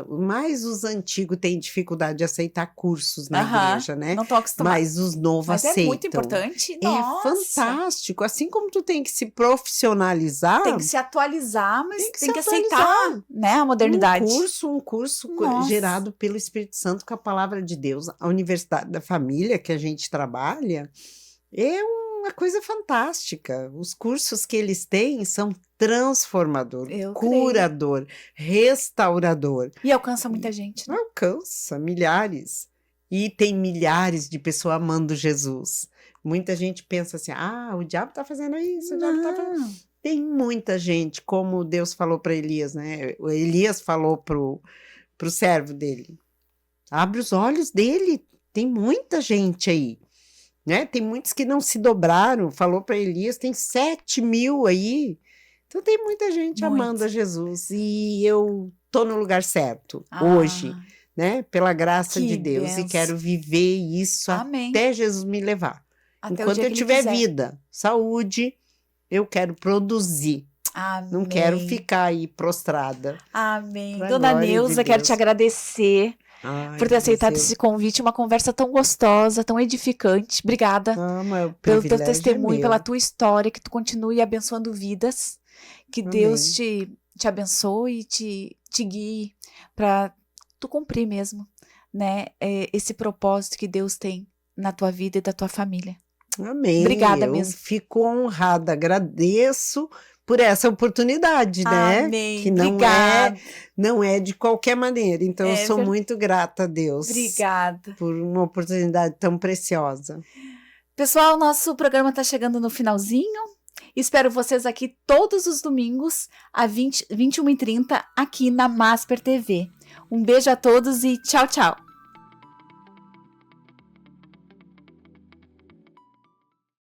mais os antigos têm dificuldade de aceitar cursos na igreja, né? Não estão acostumados. Mas os novos Mas aceitam. é muito importante. É Nossa. fantástico. Assim como tu tem que se profissionalizar, Tem que se atualizar, mas tem que aceitar, atualizar. né, a modernidade. Um curso Nossa. gerado pelo Espírito Santo com a palavra de Deus. A Universidade da Família que a gente trabalha é uma coisa fantástica. Os cursos que eles têm são transformador, Eu curador, restaurador. E alcança muita gente, né? Alcança milhares. E tem milhares de pessoas amando Jesus. Muita gente pensa assim, o diabo está fazendo isso, o diabo tá fazendo... Tem muita gente, como Deus falou para Elias, né? O Elias falou pro servo dele, abre os olhos dele, tem muita gente aí. Né? Tem muitos que não se dobraram, falou para Elias, tem 7.000 aí. Então tem muita gente amando a Jesus. E eu tô no lugar certo hoje, né? Pela graça de Deus. benção. E quero viver isso Amém. até Jesus me levar. Até o Enquanto dia eu que ele tiver quiser. vida, saúde, eu quero produzir. Amém. Não quero ficar aí prostrada. Amém. Pra Dona glória de Neuza, quero Deus. te agradecer por ter aceitado esse convite, uma conversa tão gostosa, tão edificante. Obrigada pelo teu testemunho, pela tua história, que tu continue abençoando vidas, que Amém. Deus te abençoe e te guie para tu cumprir mesmo, né, esse propósito que Deus tem na tua vida e da tua família. Amém. Obrigada eu mesmo. fico honrada, agradeço por essa oportunidade, né? Amém. Que não é de qualquer maneira. Então, eu sou muito grata a Deus. Obrigada. Por uma oportunidade tão preciosa. Pessoal, nosso programa está chegando no finalzinho. Espero vocês aqui todos os domingos, às 21h30, aqui na Masper TV. Um beijo a todos e tchau, tchau!